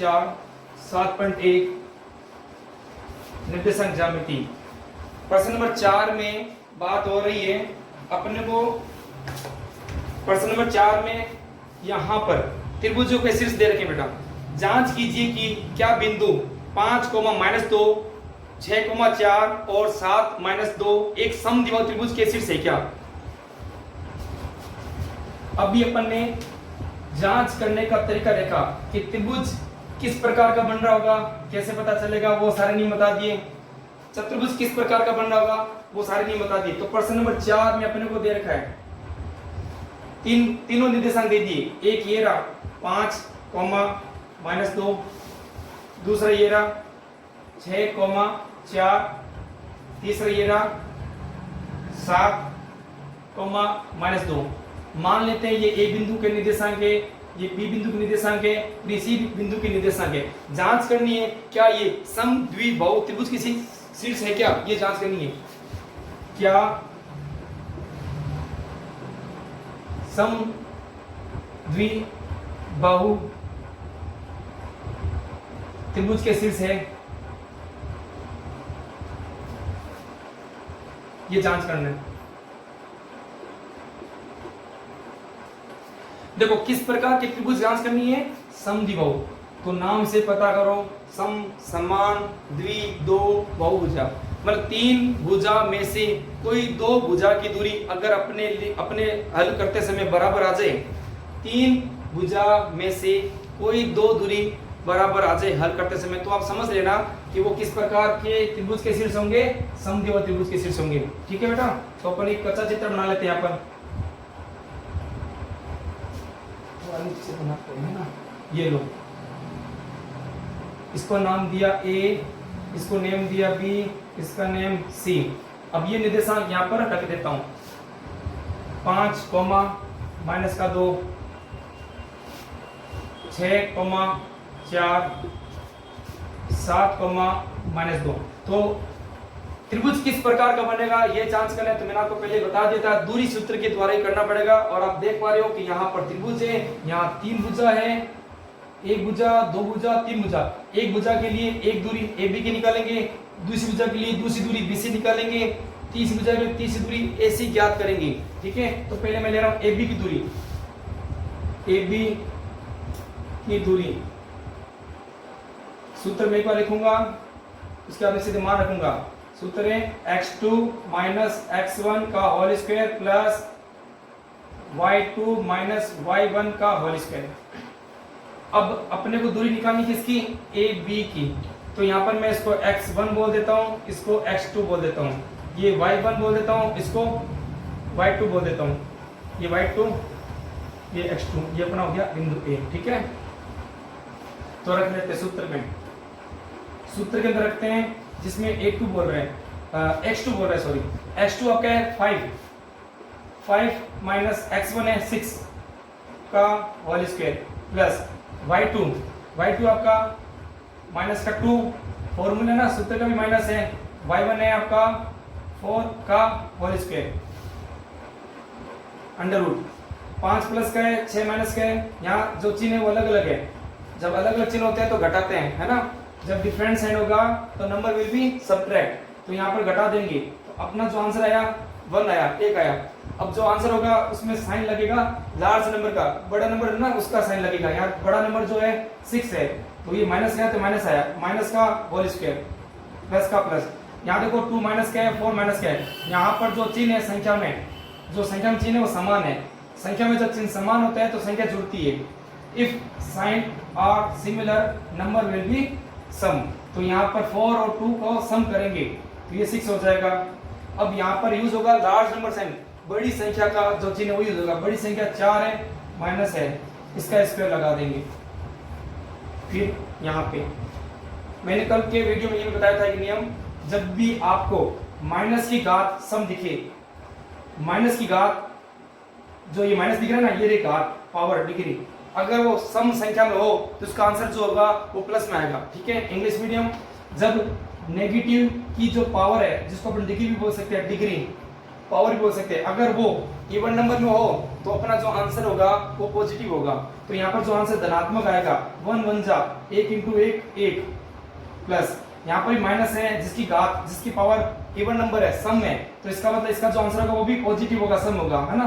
7.4, 7.1 निर्देशांक ज्यामिति। प्रश्न नंबर 4 में बात हो रही है अपने को, प्रश्न नंबर 4 में यहाँ पर त्रिभुजों के शीर्ष दे रखे बेटा। जांच कीजिए कि क्या बिंदु 5, -2, 6, 4 और 7, -2 एक समद्विबाहु त्रिभुज के शीर्ष है क्या। अभी अपन ने जांच करने का तरीका देखा कि त्रिभुज किस प्रकार का बन रहा होगा, कैसे पता चलेगा, वो सारे नियम बता दिए। चतुर्भुज किस प्रकार का बन रहा होगा, वो सारे नियम बता दिए। तो प्रश्न नंबर 4 में अपने को दे रखा है तीनों निर्देशांक दे दिए। एक ये रहा 5, -2, दूसरा ये रहा 6, 4, तीसरा ये रहा 7, -2। मान लेते हैं ये ए बिंदु के निर्देशांक है, ये बी बिंदु के निर्देशांक है, ये सी बिंदु के निर्देशांक है। जांच करनी है क्या ये समद्विबाहु त्रिभुज की शीर्ष है क्या, ये जांच करनी है। क्या समद्विबाहु त्रिभुज के शीर्ष है, ये जांच करना है। देखो किस प्रकार के त्रिभुज जांच करनी है, समद्विबाहु। तो नाम से पता करो, सम, समान, द्वि, दो, बहुभुजा। मतलब 3 भुजा में से कोई 2 भुजा की दूरी अगर अपने हल करते समय बराबर आ जाए, 3 भुजा में से कोई 2 दूरी बराबर आ जाए हल करते समय, तो आप समझ लेना कि वो किस प्रकार के त्रिभुज के शीर्ष होंगे, समद्विबाहु त्रिभुज के शीर्ष होंगे। ठीक है बेटा। तो अपन एक कच्चा चित्र बना लेते हैं यहाँ पर। है ना, ये लो, इसको नाम दिया ए, इसको नेम दिया बी, इसका नेम सी। अब ये निर्देशांक यहाँ पर रख देता हूं। 5, -2, 6, 4, 7, -2। तो त्रिभुज किस प्रकार का बनेगा ये जांच करना है। तो मैंने आपको पहले बता दिया था, दूरी सूत्र के द्वारा ही करना पड़ेगा। और आप देख पा रहे हो कि यहाँ पर त्रिभुज है, यहाँ 3 भुजा है, 1 भुजा, 2 भुजा, 3 भुजा। एक भुजा के लिए एक दूरी ए बी की निकालेंगे, दूसरी भुजा के लिए दूसरी दूरी बी सी निकालेंगे, तीसरी भुजा के लिए तीसरी दूरी ए सी ज्ञात करेंगे। ठीक है। तो पहले मैं ले रहा हूँ ए बी की दूरी, ए बी की दूरी सूत्र में एक बार लिखूंगा, उसके बाद सीधे मान रखूंगा। सूत्र है x2 - x1 का whole square plus y2 - y1 का होल स्क्वायर। अब अपने को दूरी निकालनी किसकी, ए बी की। तो यहाँ पर मैं इसको x1 बोल देता हूँ, इसको x2 बोल देता हूँ, ये y1 बोल देता हूँ, इसको y2 बोल देता हूँ, ये y2, ये x2, ये अपना हो गया बिंदु ए। ठीक है। तो रख लेते हैं सूत्र में, सूत्र के अंदर रखते हैं जिसमें a2 बोल रहे हैं, x2 बोल रहे हैं, सॉरी x2 आपका है 5 -x1 है 6 का होल स्क्वायर प्लस y2 आपका -2, फॉर्मूला ना सूत्र का भी माइनस है, y1 है आपका 4 का होल स्क्वायर √ 5 प्लस का है 6 माइनस का है। यहाँ जो चिन्ह है वो अलग अलग है, जब अलग अलग चिन्ह होते हैं तो घटाते हैं, है ना। जब डिफरेंट साइन होगा तो नंबर विल बी सबट्रैक्ट, तो यहाँ पर घटा देंगे। तो अपना जो आंसर आया 1 आया, 1 आया। अब जो आंसर होगा उसमें साइन लगेगा लार्ज नंबर का, बड़ा नंबर है ना उसका साइन लगेगा। यहाँ बड़ा नंबर जो है 6 है, तो ये माइनस है तो माइनस आया, माइनस का होल स्क्वायर प्लस का प्लस। यहाँ देखो 2 माइनस का है, 4 माइनस का है। यहाँ पर जो चिन्ह है संख्या में, जो संख्या में चिन्ह है वो समान है। संख्या में जब चिन्ह समान होता है तो संख्या जुड़ती है। If sign are similar number will be sum. तो यहाँ पर 4 और 2 को सम करेंगे तो ये 6 हो जाएगा। अब यहाँ पर यूज होगा लार्ज नंबर साइन, बड़ी संख्या का जो चिन्ह है वो यूज होगा। बड़ी संख्या 4 है, माइनस है, इसका स्क्वायर लगा देंगे। फिर यहाँ पे मैंने कल के वीडियो में ये बताया था कि नियम, जब भी आपको माइनस की घात सम दिखे, माइनस की घात जो ये माइनस दिख रहा है ना, ये घात पावर डिग्री, अगर वो सम संख्या में हो तो उसका आंसर जो होगा वो प्लस में आएगा। ठीक है। इंग्लिश मीडियम, जब नेगेटिव की जो पावर है जिसको अपन डिग्री भी बोल सकते हैं, डिग्री, पावर भी बोल सकते हैं। अगर वो इवन नंबर में हो तो अपना जो आंसर होगा वो पॉजिटिव होगा। तो यहाँ पर जो आंसर धनात्मक आएगा 1 1 जा 1 × 1 1 प्लस यहाँ पर माइनस है जिसकी घात जिसकी पावर इवन नंबर है, सम है, तो इसका मतलब इसका जो आंसर होगा वो भी पॉजिटिव होगा, सम होगा, है ना,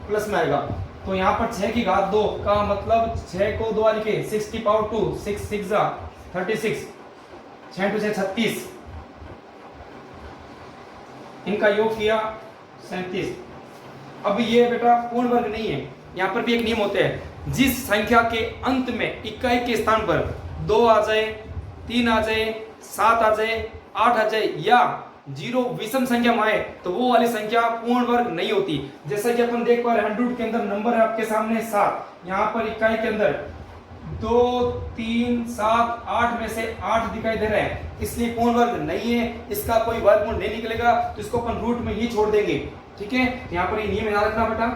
प्लस में आएगा। तो यहाँ पर 6 की घात 2 का मतलब 6 को 2 लिखे 6 की पावर 2 6 6 जा 36 6 × 6 36 इनका योग किया 37। अब ये बेटा पूर्ण वर्ग नहीं है, यहाँ पर भी एक नियम होता है, जिस संख्या के अंत में इकाई के स्थान पर 2 आ जाए 3 आ जाए 7 आ जाए 8 आ जाए या 0 विषम संख्या में आए तो वो वाली संख्या पूर्ण वर्ग नहीं होती। जैसा कि अपन देख पा रहे हैं 100 के अंदर नंबर है आपके सामने 7, यहाँ पर इकाई के अंदर 2 3 7 8 में से 8 दिखाई दे रहे हैं, इसलिए पूर्ण वर्ग नहीं है, इसका कोई वर्गमूल नहीं निकलेगा, तो इसको अपन रूट में ही छोड़ देंगे। ठीक है, यहाँ पर ये नियम याद रखना बेटा,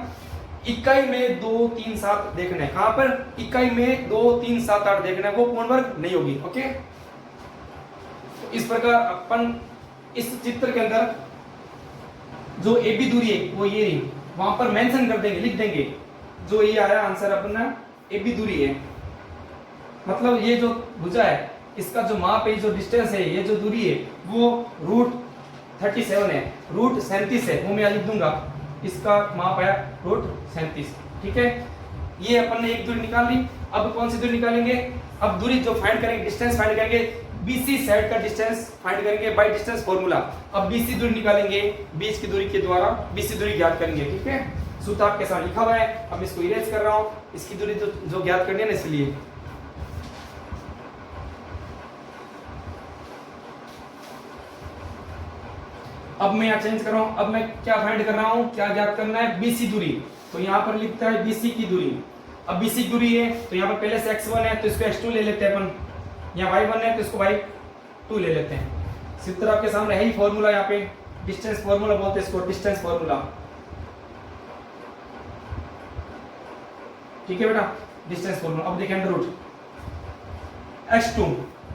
इकाई में 2 3 7 देखना है, कहां पर इकाई में 2 3 7 8 देखना है, वो पूर्ण वर्ग नहीं होगी। ओके, तो इस प्रकार अपन इस चित्र के अंदर जो ए बी दूरी है वो ये रही, वहां पर मेंशन कर देंगे, लिख देंगे जो ये आया आंसर अपना ए बी दूरी है, मतलब ये जो भुजा है इसका जो माप है, जो डिस्टेंस है, ये जो दूरी है वो रूट 37 है, रूट 37 है, वो मैं लिख दूंगा, इसका माप है रूट 37। ठीक है, ये अपन ने एक दूरी निकाल ली। अब कौन सी दूरी निकालेंगे, अब दूरी जो फाइंड करेंगे, डिस्टेंस फाइंड करेंगे, बीसी साइड का डिस्टेंस फाइंड करेंगे बाय डिस्टेंस फार्मूला। अब बीसी दूरी निकालेंगे, बीच की दूरी के द्वारा बीसी दूरी ज्ञात करेंगे। ठीक है, सूत्र आपके सामने लिखा हुआ है, अब इसको इरेज कर रहा हूं, इसकी दूरी जो ज्ञात करनी है ना, इसलिए अब मैं यहाँ चेंज कर रहा हूं, अब मैं क्या फाइंड कर रहा हूं, क्या ज्ञात करना है, बीसी दूरी। तो यहाँ पर लिखता है बीसी की दूरी। अब बीसी की दूरी है तो यहाँ पर पहले से x1 है तो इसको x2 ले लेते हैं अपन, यहाँ y1 है तो इसको y2 ले लेते हैं। सूत्र आपके सामने है ही, फॉर्मूला यहाँ पे डिस्टेंस फॉर्मूला बोलते हैं इसको, डिस्टेंस फॉर्मूला। ठीक है बेटा, डिस्टेंस फॉर्मूला। अब देखें अंडर रूट x2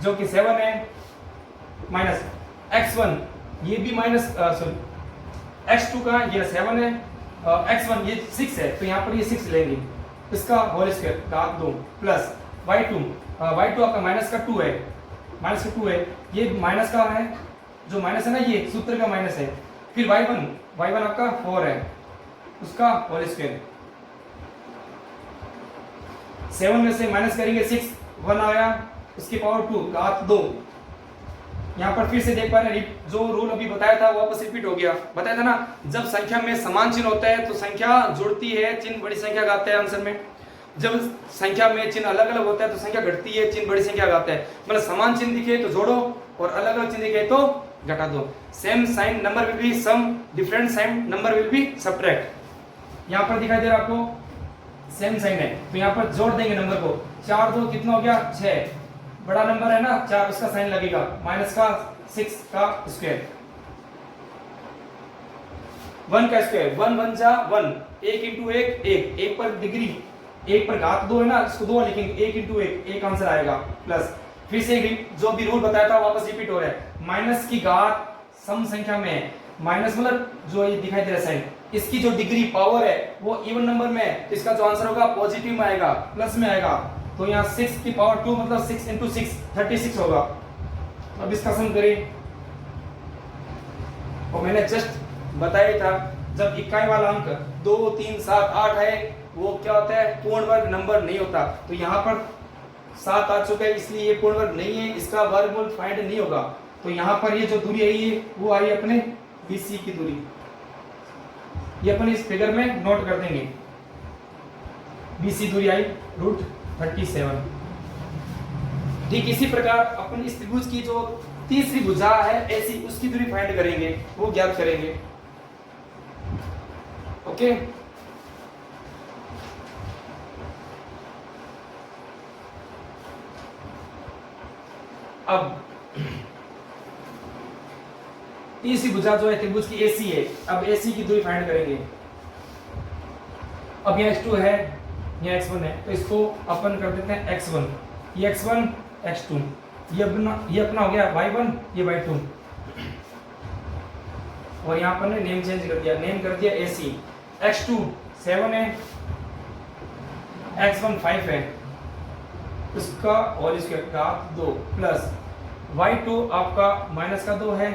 जो कि 7 है माइनस x1 ये भी माइनस सॉरी x2 का ये 7 है, x1 ये 6 है तो यहाँ पर ये 6 लेंगे, इसका होल स्क्वायर घात 2 प्लस y2 आपका माइनस का 2 है, माइनस का 2 है, ये माइनस का है, जो माइनस है ना ये सूत्र का माइनस है, फिर y1 आपका 4 है, उसका होल स्क्वायर, 7 में से माइनस करेंगे 6 1 आया, उसकी पावर 2 घात 2। यहाँ पर फिर से देख पा रहे हैं जो रूल अभी बताया था वापस रिपीट हो गया, बताया था ना, जब संख्या में समान चिन्ह होता है तो संख्या जुड़ती है, चिन्ह बड़ी संख्या का आता है आंसर में। जब संख्या में चिन्ह अलग अलग होता है तो संख्या घटती है, चिन्ह बड़ी संख्या का आता है। मतलब समान चिन्ह दिखे तो जोड़ो और अलग अलग चिन्ह दिखे तो घटा दो। Same sign number will be sum, different sign number will be subtract. यहाँ पर दिखाई दे रहा है आपको सेम साइन है तो यहाँ पर जोड़ देंगे नंबर को, 4 2 कितना हो गया 6, बड़ा नंबर है ना 4 उसका साइन लगेगा, माइनस का 6 का स्क्वायर, 1 का स्क्वायर, 1 1 जा 1, 1 × 1 1, 1 पर डिग्री 1 पर घात 2 है ना, इसको 2 लिखेंगे, 1 × 1 1 आंसर आएगा, प्लस फिर से जो भी रूल बताया था वापस रिपीट हो रहा है, माइनस की घात सम संख्या में है, माइनस मतलब जो ये दिखाई दे रहा है साइन, इसकी जो डिग्री पावर है वो इवन नंबर में है तो इसका जो आंसर होगा पॉजिटिव में आएगा, प्लस में आएगा। तो यहाँ 6 की पावर 2 मतलब 6 × 6 36 होगा। अब इसका सम करें, और मैंने जस्ट बताया था जब इकाई वाला अंक 2 3 7 8 है वो क्या होता है, पूर्ण वर्ग नंबर नहीं होता। तो यहाँ पर 7 आ चुका है इसलिए ये पूर्ण वर्ग नहीं है, इसका वर्गमूल फाइंड नहीं होगा। तो यहाँ पर ये जो दूरी आई है वो आई अपने बीसी की दूरी, ये अपन इस फिगर में नोट कर देंगे, बीसी दूरी आई रूट 37। ठीक इसी प्रकार अपन इस त्रिभुज की जो तीसरी भुजा है ऐसी उसकी दूरी फाइंड करेंगे, वो ज्ञात करेंगे। ओके, अब तीसरी भुजा जो है त्रिभुज की एसी है, अब एसी की दूरी फाइंड करेंगे। अब यहाँ x2 है, यहाँ x1 है तो इसको अपन कर देते हैं x1, ये x1 x2, ये अपना हो गया y1 ये y2। और यहाँ पर ने नेम चेंज कर दिया, नेम कर दिया AC। x2 7 है, x1 5 है, उसका और इसका 2 प्लस y2 आपका माइनस का 2 है,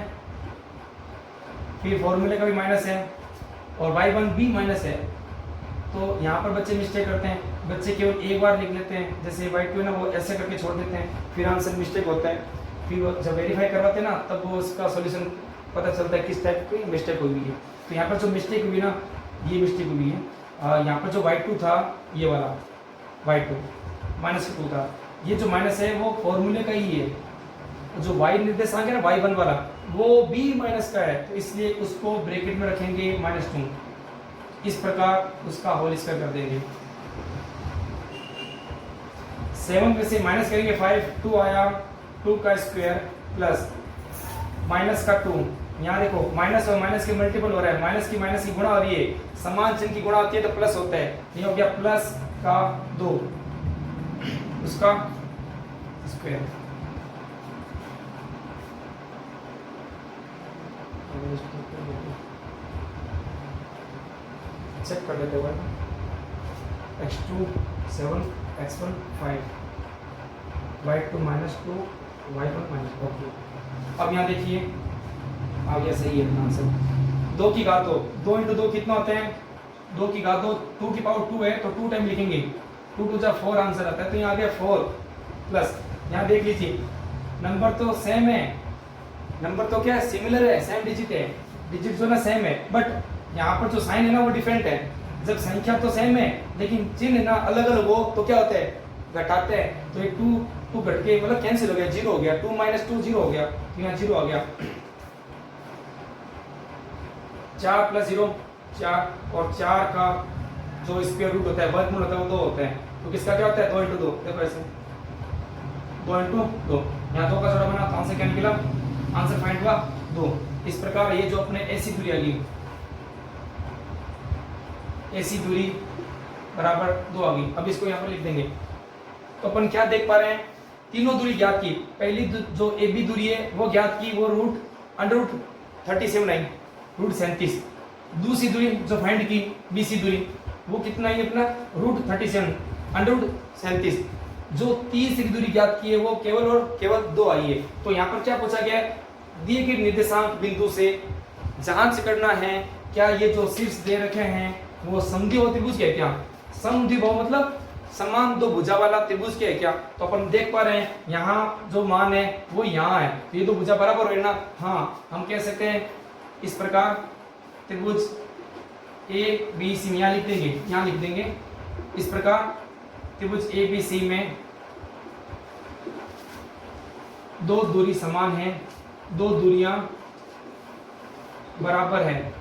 फिर फॉर्मूले का भी माइनस है और y1 भी माइनस है। तो यहाँ पर बच्चे मिस्टेक करते हैं, बच्चे केवल एक बार लिख लेते हैं, जैसे y2 है ना वो ऐसे करके छोड़ देते हैं, फिर आंसर मिस्टेक होता है। फिर वो जब वेरीफाई करवाते हैं ना तब वो उसका सॉल्यूशन पता चलता है किस टाइप की मिस्टेक हुई है। तो यहाँ पर जो मिस्टेक हुई ना, ये मिस्टेक हुई है। यहाँ पर जो y2 था, ये वाला y2 -2 था, ये जो माइनस है वो फॉर्मूले का ही है। जो y निर्देशांक है ना y1 वाला, वो भी माइनस का है, तो इसलिए उसको ब्रैकेट में रखेंगे -2। इस प्रकार उसका होल स्क्वायर कर देंगे। 7 में से माइनस करेंगे 5, 2 आया, 2 का स्क्वायर प्लस माइनस का 2। यहाँ देखो माइनस और माइनस के मल्टीपल हो रहा है, माइनस की माइनस की गुणा हो रही है, समान चिन्ह की गुणा होती है तो प्लस होता है। ये हो गया प्लस का 2 उसका स्क्वायर। चेक कर लेते हैं। x2 7, x1 5, y2 -2, y1 -2। Okay, अब यहाँ देखिए आ गया सही है आंसर। 2 की घात 2, 2 × 2 कितना होते हैं? 2 की घात 2, 2 की पावर 2 है तो 2 टाइम लिखेंगे, 2 2 4 आंसर आता है। तो यहाँ आ गया 4 प्लस, यहाँ देख लीजिए नंबर तो सेम है, नंबर तो क्या है, सिमिलर है, सेम डिजिट है, डिजिट जो ना सेम है, बट यहाँ पर जो साइन है ना वो डिफरेंट है। जब संख्या तो सेम है लेकिन चिन्ह ना अलग अलग हो तो क्या होता है, घटाते हैं। तो ये 2 घट के मतलब कैंसिल हो गया, 0 हो गया, 2 - 2 0 हो गया, तो यहाँ 0 आ गया। 4 + 0 4, और 4 का जो स्क्वायर रूट होता है, वर्गमूल होता है, वो 2 होता है। तो किसका क्या होता है, 2 × 2। देखो ऐसे 2 × 2, यहाँ 2 का जोड़ा बना तो आंसर क्या निकला, आंसर फाइंड हुआ 2। इस प्रकार ये जो अपने ऐसी दूरी आ गई, ऐसी दूरी बराबर 2 आ गई। अब इसको यहाँ पर लिख देंगे। तो अपन क्या देख पा रहे हैं, तीनों दूरी ज्ञात की। पहली जो ए बी दूरी है वो ज्ञात की, वो √37 आई, √37। दूसरी दूरी जो फाइंड की बी सी दूरी, वो कितना है अपना, √37 √37। जो तीसरी दूरी ज्ञात की है वो केवल और केवल 2 आई है। तो यहाँ पर क्या पूछा गया है, दिए गए निर्देशांक बिंदु से जांच करना है क्या ये जो शीर्ष दे रखे हैं वो समद्विबाहु त्रिभुज के है क्या। समद्विबाहु मतलब समान दो भुजा वाला त्रिभुज के है क्या। तो अपन देख पा रहे हैं यहाँ जो मान है वो यहाँ है, तो ये दो भुजा बराबर हो ना। हाँ, हम कह सकते हैं इस प्रकार त्रिभुज ABC में, यहाँ लिख देंगे, यहाँ लिख देंगे इस प्रकार त्रिभुज ABC में दो दूरी समान है, दो दूरियां बराबर है।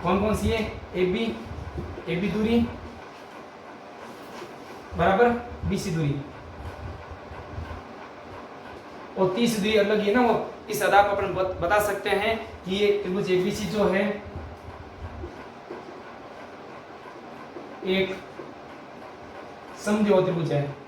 कौन कौन सी है, AB दूरी बराबर BC दूरी, और तीसरी दूरी अलग है ना, वो इस आधार पर अपन बता सकते हैं कि ये त्रिभुज ABC जो है एक समद्विबाहु त्रिभुज है।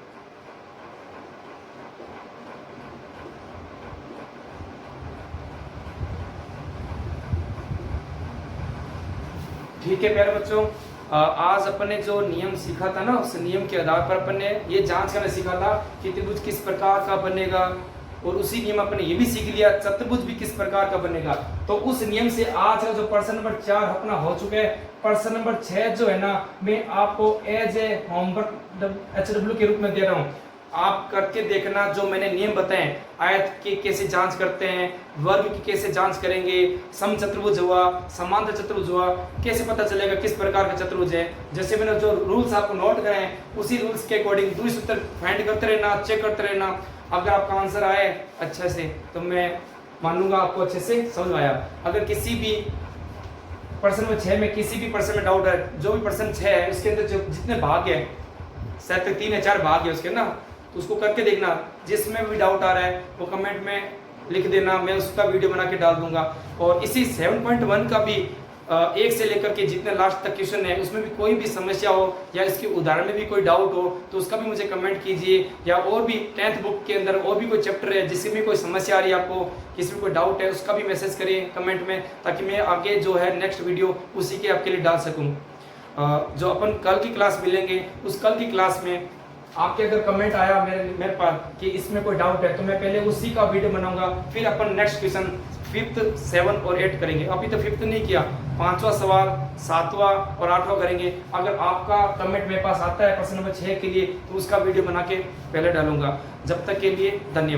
ठीक है प्यारे बच्चों, आज अपन ने जो नियम सीखा था ना, उस नियम के आधार पर अपन ने ये जांच करना सीखा था कि त्रिभुज किस प्रकार का बनेगा, और उसी नियम अपन ने ये भी सीख लिया चतुर्भुज भी किस प्रकार का बनेगा। तो उस नियम से आज का जो प्रश्न नंबर 4 अपना हो चुका है, प्रश्न नंबर 6 जो है ना, मैं आपको एज ए होमवर्क HW के रूप में दे रहा हूँ। आप करके देखना जो मैंने नियम बताए, आयत की कैसे जांच करते हैं, वर्ग की कैसे जांच करेंगे, समचतुर्भुज हुआ, समांतर चतुर्भुज हुआ, कैसे पता चलेगा किस प्रकार का चतुर्भुज है। जैसे मैंने जो रूल्स आपको नोट कराए हैं उसी रूल्स के अकॉर्डिंग दूरी सूत्र फाइंड करते रहना, चेक करते रहना। अगर आपका आंसर आए अच्छे से तो मैं मानूंगा आपको अच्छे से समझ आया। अगर किसी भी प्रश्न में 6 में किसी भी प्रश्न में डाउट है, जो भी प्रश्न 6 है उसके अंदर जितने भाग है, शायद 3 या 4 भाग है उसके ना, तो उसको करके देखना। जिसमें भी डाउट आ रहा है वो कमेंट में लिख देना, मैं उसका वीडियो बना के डाल दूंगा। और इसी 7.1 का भी एक से लेकर के जितने लास्ट तक क्वेश्चन है उसमें भी कोई भी समस्या हो या इसके उदाहरण में भी कोई डाउट हो तो उसका भी मुझे कमेंट कीजिए, या और भी 10th बुक के अंदर और भी कोई चैप्टर है जिसमें कोई समस्या आ रही है, आपको किसी में कोई डाउट है, उसका भी मैसेज करिए कमेंट में, ताकि मैं आगे जो है नेक्स्ट वीडियो उसी के आपके लिए डाल सकूँ। जो अपन कल की क्लास मिलेंगे उस कल की क्लास में आपके अगर कमेंट आया मेरे पास कि इसमें कोई डाउट है तो मैं पहले उसी का वीडियो बनाऊंगा, फिर अपन नेक्स्ट क्वेश्चन 5th 7 और 8 करेंगे। अभी तो 5th नहीं किया, 5वां सवाल 7वां और 8वां करेंगे। अगर आपका कमेंट मेरे पास आता है प्रश्न नंबर 6 के लिए तो उसका वीडियो बना के पहले डालूंगा। जब तक के लिए धन्यवाद।